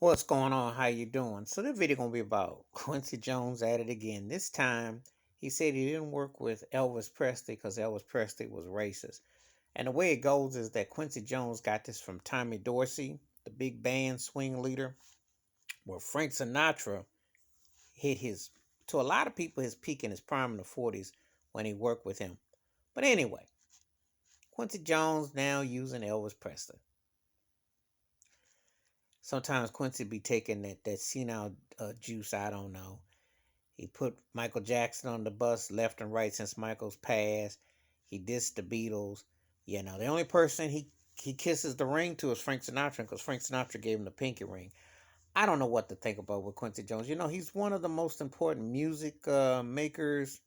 What's going on? How you doing? So this video gonna be about Quincy Jones at it again. This time he said he didn't work with Elvis Presley because Elvis Presley was racist. And the way it goes is that Quincy Jones got this from Tommy Dorsey, the big band swing leader, where Frank Sinatra hit his, to a lot of people, his peak in his prime in the 40s when he worked with him. But anyway, Quincy Jones now using Elvis Presley. Sometimes Quincy be taking that senile juice. I don't know. He put Michael Jackson on the bus left and right since Michael's passed. He dissed the Beatles. The only person he kisses the ring to is Frank Sinatra because Frank Sinatra gave him the pinky ring. I don't know what to think about with Quincy Jones. He's one of the most important music makers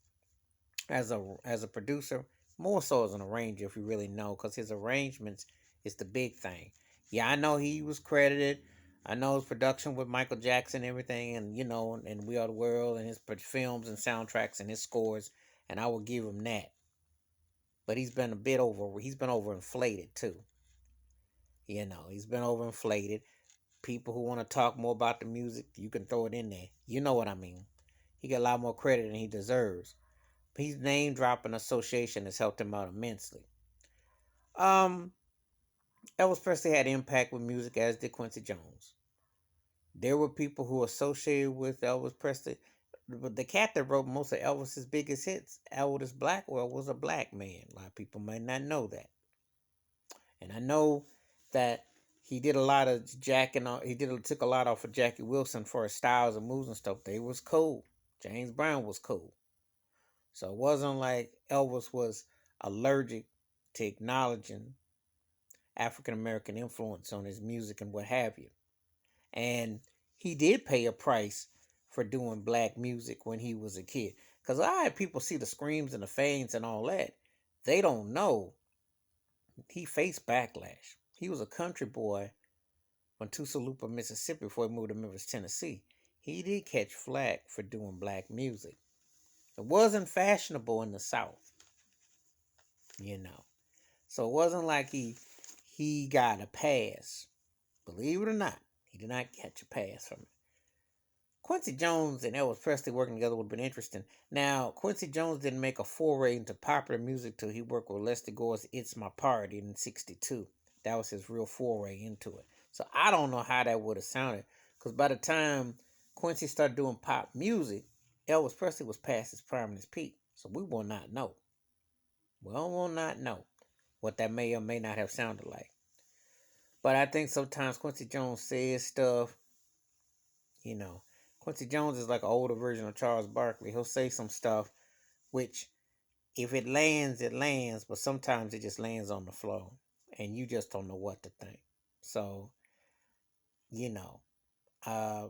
as a producer, more so as an arranger, if you really know, because his arrangements is the big thing. Yeah, I know he was credited. I know his production with Michael Jackson and everything, and We Are the World, and his films and soundtracks and his scores, and I will give him that. But he's been a bit over. He's been overinflated too. He's been overinflated. People who want to talk more about the music, you can throw it in there. You know what I mean. He got a lot more credit than he deserves. His name dropping association has helped him out immensely. Um, Elvis Presley had impact with music, as did Quincy Jones. There were people who associated with Elvis Presley, but the cat that wrote most of Elvis's biggest hits, Elvis Blackwell, was a black man. A lot of people might not know that, and I know that he did a lot of jacking off. Took a lot off of Jackie Wilson for his styles and moves and stuff. They was cool. James Brown was cool. So it wasn't like Elvis was allergic to acknowledging African American influence on his music and what have you. And he did pay a price for doing black music when he was a kid. Because I had people see the screams and the feints and all that. They don't know he faced backlash. He was a country boy from Tuscaloosa, Mississippi before he moved to Memphis, Tennessee. He did catch flack for doing black music. It wasn't fashionable in the South, you know. So it wasn't like he got a pass. Believe it or not, he did not catch a pass from it. Quincy Jones and Elvis Presley working together would have been interesting. Now, Quincy Jones didn't make a foray into popular music till he worked with Lester Gore's It's My Party in '62. That was his real foray into it. So I don't know how that would have sounded. Because by the time Quincy started doing pop music, Elvis Presley was past his prime and his peak. So we will not know. We will not know what that may or may not have sounded like. But I think sometimes Quincy Jones says stuff, you know. Quincy Jones is like an older version of Charles Barkley. He'll say some stuff which, if it lands, it lands, but sometimes it just lands on the floor and you just don't know what to think. So, you know, uh,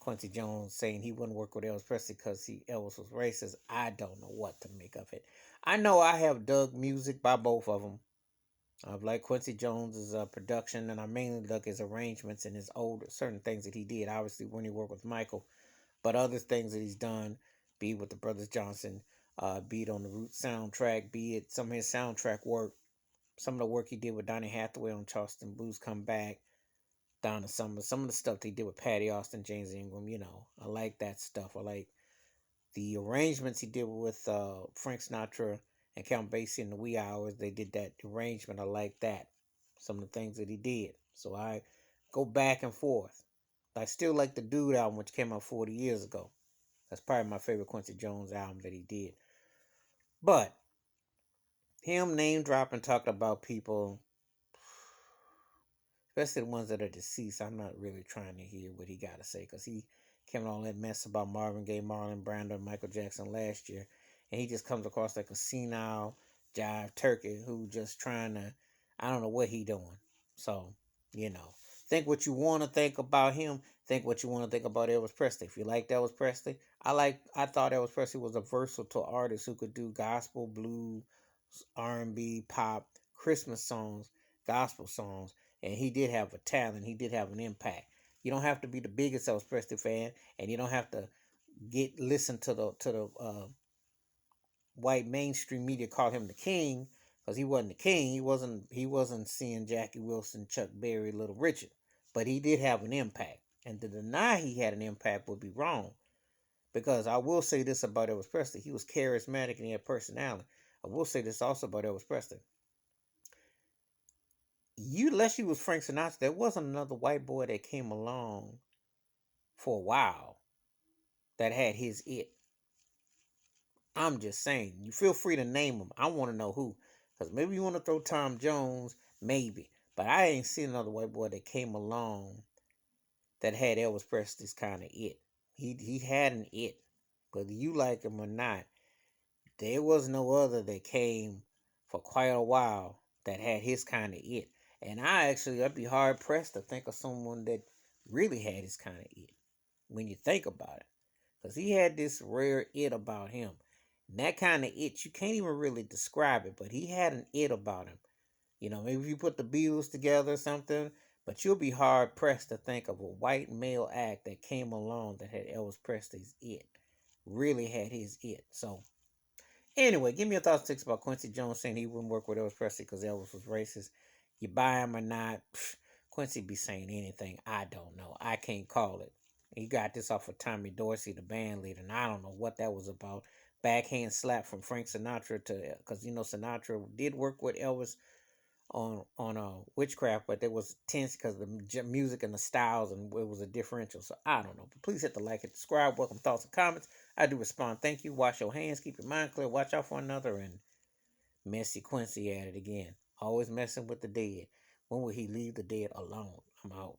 Quincy Jones saying he wouldn't work with Elvis Presley because Elvis was racist. I don't know what to make of it. I know I have dug music by both of them. I've liked Quincy Jones's production, and I mainly dug his arrangements and his older certain things that he did. Obviously, when he worked with Michael, but other things that he's done, be it with the Brothers Johnson, be it on the Root soundtrack, be it some of his soundtrack work, some of the work he did with Donny Hathaway on Charleston Blues Come Back, down to some of the stuff they did with Patty Austin, James Ingram. I like that stuff. I like the arrangements he did with Frank Sinatra and Count Basie in the wee hours. They did that arrangement. I like that. Some of the things that he did. So I go back and forth. I still like the Dude album, which came out 40 years ago. That's probably my favorite Quincy Jones album that he did. But him name dropping, talking about people, especially the ones that are deceased, I'm not really trying to hear what he got to say because he came on all that mess about Marvin Gaye, Marlon Brando, and Michael Jackson last year. And he just comes across like a senile jive turkey who just trying to, I don't know what he doing. So, think what you want to think about him. Think what you want to think about Elvis Presley. If you like Elvis Presley, I thought Elvis Presley was a versatile artist who could do gospel, blues, R&B, pop, Christmas songs, gospel songs, and he did have a talent. He did have an impact. You don't have to be the biggest Elvis Presley fan, and you don't have to listen to the white mainstream media call him the king, because he wasn't the king. He wasn't seeing Jackie Wilson, Chuck Berry, Little Richard. but he did have an impact. And to deny he had an impact would be wrong. Because I will say this about Elvis Presley. He was charismatic and he had personality. I will say this also about Elvis Presley. Unless you was Frank Sinatra, there wasn't another white boy that came along for a while that had his it. I'm just saying. You feel free to name them. I want to know who. Because maybe you want to throw Tom Jones, maybe. But I ain't seen another white boy that came along that had Elvis Presley's kind of it. He had an it. Whether you like him or not, there was no other that came for quite a while that had his kind of it. And I'd be hard pressed to think of someone that really had his kind of it when you think about it. Because he had this rare it about him. And that kind of it, you can't even really describe it, but he had an it about him. You know, maybe if you put the Beatles together or something, but you'll be hard pressed to think of a white male act that came along that had Elvis Presley's it. Really had his it. So, anyway, give me your thoughts and about Quincy Jones saying he wouldn't work with Elvis Presley because Elvis was racist. You buy him or not, Quincy be saying anything. I don't know. I can't call it. He got this off of Tommy Dorsey, the band leader, and I don't know what that was about. Backhand slap from Frank Sinatra to, because Sinatra did work with Elvis on witchcraft, but there was tense because the music and the styles, and it was a differential. So I don't know. But please hit the like and subscribe. Welcome thoughts and comments. I do respond. Thank you. Wash your hands. Keep your mind clear. Watch out for another. And Messy Quincy at it again. Always messing with the dead. When will he leave the dead alone? I'm out.